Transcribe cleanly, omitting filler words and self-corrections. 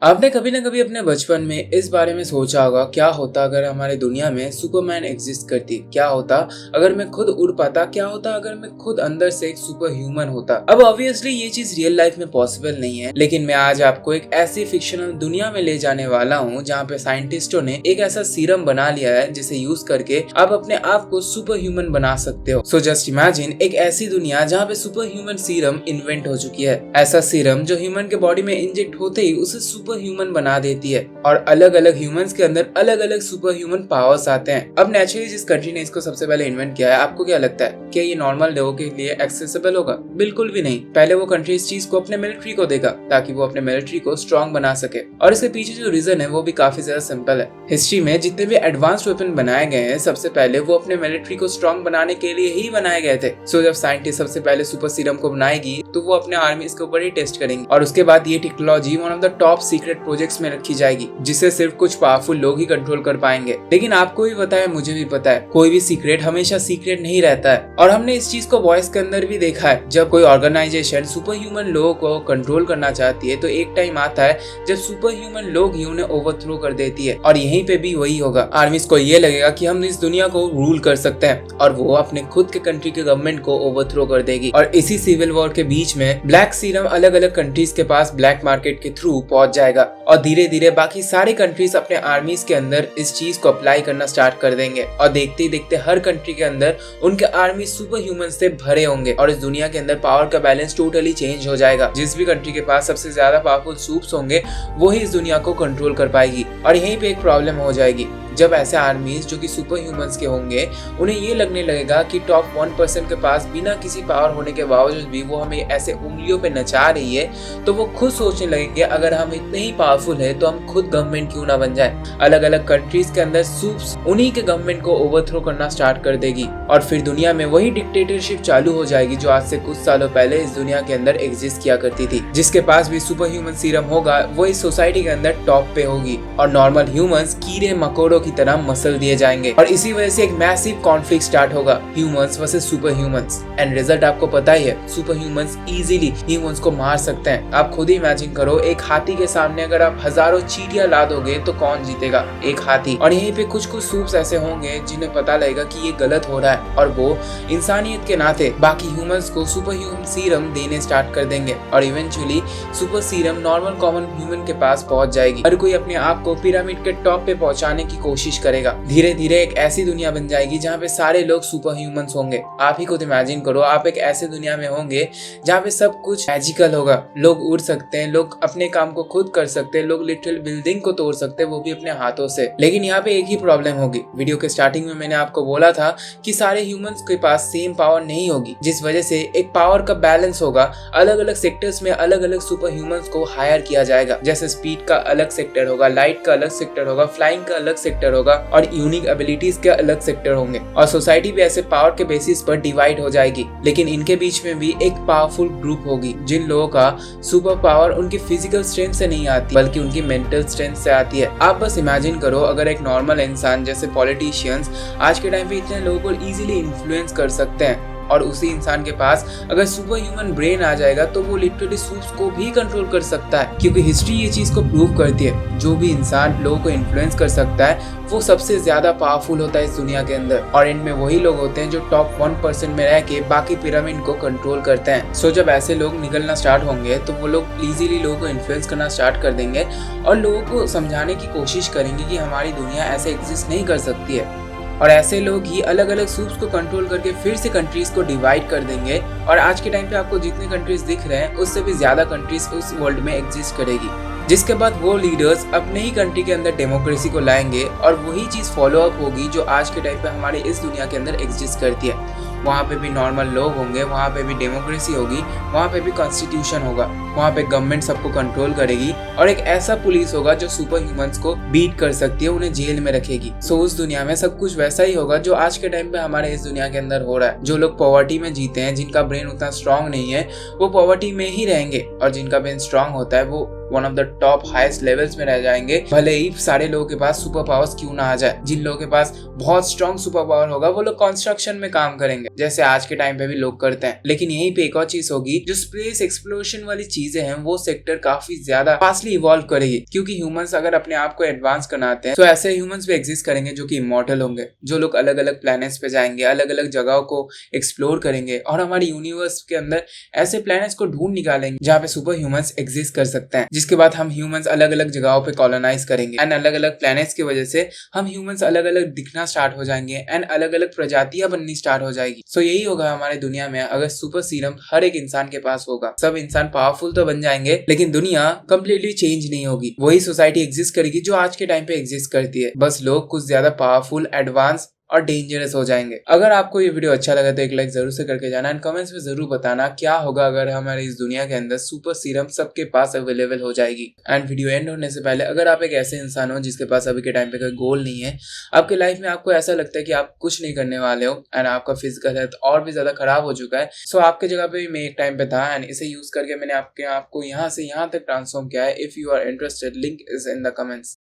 आपने कभी ना कभी अपने बचपन में इस बारे में सोचा होगा, क्या होता अगर हमारे दुनिया में सुपरमैन एग्जिस्ट करती, क्या होता अगर मैं खुद उड़ पाता, क्या होता अगर मैं खुद अंदर से एक सुपर ह्यूमन होता। अब ऑब्वियसली ये चीज रियल लाइफ में पॉसिबल नहीं है, लेकिन मैं आज आपको एक ऐसी फिक्शनल दुनिया में ले जाने वाला हूँ जहाँ पे साइंटिस्टों ने एक ऐसा सीरम बना लिया है जिसे यूज करके आप अपने आप को सुपर ह्यूमन बना सकते हो। सो जस्ट इमेजिन एक ऐसी दुनिया जहाँ पे सुपर ह्यूमन सीरम इन्वेंट हो चुकी है। ऐसा सीरम जो ह्यूमन के बॉडी में इंजेक्ट होते ही उसे सुपर ह्यूमन बना देती है और अलग अलग ह्यूमंस के अंदर अलग अलग सुपर ह्यूमन पावर्स आते हैं। अब नेचुरली जिस कंट्री ने इसको सबसे पहले इन्वेंट किया है, आपको क्या लगता है क्या ये नॉर्मल लोगों के लिए एक्सेसिबल होगा? बिल्कुल भी नहीं। पहले वो कंट्री इस चीज को अपने मिलिट्री को देगा ताकि वो अपने मिलिट्री को स्ट्रॉन्ग बना सके, और इसके पीछे जो रीजन है वो भी काफी ज्यादा सिंपल है। हिस्ट्री में जितने भी एडवांस्ड वेपन बनाए गए हैं, सबसे पहले वो अपने मिलिट्री को स्ट्रॉन्ग बनाने के लिए ही बनाए गए थे। सो जब साइंटिस्ट सबसे पहले सुपर सीरम को बनाएगी तो वो अपने आर्मी के ऊपर ही टेस्ट करेंगे, और उसके बाद ये technology one of the top secret projects में रखी जाएगी जिसे सिर्फ कुछ पावरफुल लोग ही कंट्रोल कर पाएंगे। लेकिन आपको भी पता है, मुझे भी पता है, कोई भी सीक्रेट हमेशा सीक्रेट नहीं रहता है। और हमने इस चीज को वॉइस के अंदर भी देखा है। जब कोई ऑर्गेनाइजेशन सुपर ह्यूमन लोगों को कंट्रोल करना चाहती है तो एक टाइम आता है जब सुपर ह्यूमन लोग ही उन्हें ओवरथ्रो कर देती है, और यहीं पे भी वही होगा। आर्मीज को ये लगेगा कि हम इस दुनिया को रूल कर सकते हैं, और वो अपने खुद के कंट्री के गवर्नमेंट को ओवरथ्रो कर देगी। और इसी सिविल वॉर के बीच में ब्लैक सीरम अलग अलग कंट्रीज के पास ब्लैक मार्केट के थ्रू पहुंच जाएगा, और धीरे धीरे बाकी सारे कंट्रीज अपने आर्मीज के अंदर इस चीज को अप्लाई करना स्टार्ट कर देंगे, और देखते ही देखते हर कंट्री के अंदर उनके आर्मी सुपर ह्यूमन से भरे होंगे, और इस दुनिया के अंदर पावर का बैलेंस टोटली चेंज हो जाएगा। जिस भी कंट्री के पास सबसे ज्यादा पावरफुल सूप्स होंगे वो ही इस दुनिया को कंट्रोल कर पाएगी। और यहीं पे एक प्रॉब्लम हो जाएगी, जब ऐसे आर्मीज जो कि सुपर ह्यूमंस के होंगे उन्हें ये लगने लगेगा कि टॉप 1% के पास बिना किसी पावर होने के बावजूद भी वो हमें ऐसे उंगलियों पे नचा रही है, तो वो खुद सोचने लगेंगे अगर हम इतने ही पावरफुल है तो हम खुद गवर्नमेंट क्यों ना बन जाए। अलग अलग कंट्रीज के अंदर सूप्स उन्हीं के गवर्नमेंट को ओवरथ्रो करना स्टार्ट कर देगी, और फिर दुनिया में वही डिक्टेटरशिप चालू हो जाएगी जो आज से कुछ सालों पहले इस दुनिया के अंदर एग्जिस्ट किया करती थी। जिसके पास भी सुपर ह्यूमन सीरम होगा वो इस सोसाइटी के अंदर टॉप पे होगी, और नॉर्मल ह्यूमंस कीड़े मकोड़ों की तरह मसल दिए जाएंगे, और इसी वजह से एक मैसिव कॉन्फ्लिक्ट स्टार्ट होगा, humans versus super humans. And result आपको पता ही है, सुपर ह्यूमंस इजीली ह्यूमंस को मार सकते हैं। आप खुद ही इमेजिन करो, एक हाथी के सामने अगर आप हजारों चींटियां ला दोगे तो कौन जीतेगा? एक हाथी। और यहीं पे कुछ कुछ सूप्स ऐसे होंगे जिन्हें पता लगेगा कि ये गलत हो रहा है, और वो इंसानियत के नाते बाकी ह्यूमंस को सुपर ह्यूमन सीरम देने स्टार्ट कर देंगे, और eventually super serum normal common human के पास पहुंच जाएगी। हर कोई अपने आप को पिरामिड के टॉप पे पहुंचाने की कोशिश करेगा। धीरे धीरे एक ऐसी दुनिया बन जाएगी जहाँ पे सारे लोग सुपर ह्यूमंस होंगे। आप ही खुद इमेजिन करो, आप एक ऐसे दुनिया में होंगे जहाँ पे सब कुछ मैजिकल होगा। लोग उड़ सकते हैं, लोग अपने काम को खुद कर सकते हैं, लोग लिटरल बिल्डिंग को तोड़ सकते हैं, वो भी अपने हाथों से। लेकिन यहाँ पे एक ही प्रॉब्लम होगी। वीडियो के स्टार्टिंग में मैंने आपको बोला था कि सारे ह्यूमंस के पास सेम पावर नहीं होगी, जिस वजह से एक पावर का बैलेंस होगा। अलग अलग सेक्टर्स में अलग अलग सुपर ह्यूमंस को हायर किया जाएगा। जैसे स्पीड का अलग सेक्टर होगा, लाइट का अलग सेक्टर होगा, फ्लाइंग का अलग सेक्टर होगा, और यूनिक एबिलिटीज के अलग सेक्टर होंगे। और सोसाइटी भी ऐसे पावर के बेसिस पर डिवाइड हो जाएगी। लेकिन इनके बीच में भी एक पावरफुल ग्रुप होगी जिन लोगों का सुपर पावर उनकी फिजिकल स्ट्रेंथ से नहीं आती बल्कि उनकी मेंटल स्ट्रेंथ से आती है। आप बस इमेजिन करो, अगर एक नॉर्मल इंसान जैसे पॉलिटिशियंस आज के टाइम पे इतने लोगों को इजीली इन्फ्लुएंस कर सकते हैं, और उसी इंसान के पास अगर सुपर ह्यूमन ब्रेन आ जाएगा तो वो लिटरली सूप्स को भी कंट्रोल कर सकता है, क्योंकि हिस्ट्री ये चीज को प्रूव करती है। जो भी इंसान लोगों को इन्फ्लुएंस कर सकता है वो सबसे ज्यादा पावरफुल होता है इस दुनिया के अंदर, और इनमें वही लोग होते हैं जो टॉप 1% में रह के बाकी पिरामिड को कंट्रोल करते हैं। सो जब ऐसे लोग निकलना स्टार्ट होंगे तो वो लोग इजीली लोगों को इन्फ्लुएंस करना स्टार्ट कर देंगे, और लोगों को समझाने की कोशिश करेंगे कि हमारी दुनिया ऐसे एग्जिस्ट नहीं कर सकती है। और ऐसे लोग ही अलग अलग सूप्स को कंट्रोल करके फिर से कंट्रीज को डिवाइड कर देंगे, और आज के टाइम पे आपको जितने कंट्रीज दिख रहे हैं उससे भी ज्यादा कंट्रीज उस वर्ल्ड में एग्जिस्ट करेगी। जिसके बाद वो लीडर्स अपने ही कंट्री के अंदर डेमोक्रेसी को लाएंगे, और वही चीज फॉलो अप होगी जो आज के टाइम पे हमारे इस दुनिया के अंदर एग्जिस्ट करती है। वहाँ पे भी नॉर्मल लोग होंगे, वहाँ पे भी डेमोक्रेसी होगी, वहाँ पे भी कॉन्स्टिट्यूशन होगा, वहाँ पे गवर्नमेंट सबको कंट्रोल करेगी, और एक ऐसा पुलिस होगा जो सुपर ह्यूमंस को बीट कर सकती है, उन्हें जेल में रखेगी। सो उस दुनिया में सब कुछ वैसा ही होगा जो आज के टाइम पे हमारे इस दुनिया के अंदर हो रहा है। जो लोग पॉवर्टी में जीते हैं, जिनका ब्रेन उतना स्ट्रांग नहीं है, वो पॉवर्टी में ही रहेंगे, और जिनका ब्रेन स्ट्रांग होता है वो one of the top highest levels में रह जाएंगे, भले ही सारे लोगों के पास सुपर पावर्स क्यों ना आ जाए। जिन लोगों के पास बहुत स्ट्रॉन्ग सुपर पावर होगा वो लोग कंस्ट्रक्शन में काम करेंगे, जैसे आज के टाइम पे भी लोग करते हैं। लेकिन यहीं पे एक और चीज होगी, जो स्पेस एक्सप्लोरेशन वाली चीजें हैं वो सेक्टर काफी ज्यादा फास्टली इवॉल्व करेगी, क्योंकि ह्यूमंस अगर अपने आप को एडवांस बनाते हैं तो ऐसे ह्यूमंस भी एग्जिस्ट करेंगे जो कि इमॉर्टल होंगे, जो लोग अलग अलग प्लैनेट्स पे जाएंगे, अलग अलग जगहों को एक्सप्लोर करेंगे और हमारे यूनिवर्स के अंदर ऐसे प्लैनेट्स को ढूंढ निकालेंगे जहाँ पे सुपर ह्यूमंस एग्जिस्ट कर सकते हैं, जिसके बाद हम ह्यूमंस अलग अलग जगहों पे कॉलोनाइज करेंगे एंड अलग अलग प्लैनेट्स की वजह से हम ह्यूमंस अलग अलग दिखना स्टार्ट हो जाएंगे एंड अलग अलग प्रजातियां बननी स्टार्ट हो जाएगी। सो यही होगा हमारे दुनिया में अगर सुपर सीरम हर एक इंसान के पास होगा। सब इंसान पावरफुल तो बन जाएंगे लेकिन दुनिया कंप्लीटली चेंज नहीं होगी, वही सोसाइटी एग्जिस्ट करेगी जो आज के टाइम पे एग्जिस्ट करती है, बस लोग कुछ ज्यादा पावरफुल, एडवांस और डेंजरस हो जाएंगे। अगर आपको ये वीडियो अच्छा लगा तो एक लाइक जरूर से करके जाना एंड कमेंट्स में जरूर बताना क्या होगा अगर हमारे इस दुनिया के अंदर सुपर सीरम सबके पास अवेलेबल हो जाएगी। एंड वीडियो एंड होने से पहले अगर आप एक ऐसे इंसान हो जिसके पास अभी के टाइम पे कोई गोल नहीं है, आपके लाइफ में आपको ऐसा लगता है कि आप कुछ नहीं करने वाले हो एंड आपका फिजिकल हेल्थ और भी ज्यादा खराब हो चुका है, सो आपके जगह पे भी मैं एक टाइम पे था एंड इसे यूज करके मैंने आपको यहाँ से यहाँ तक ट्रांसफॉर्म किया है। If you are interested, link is in the comments.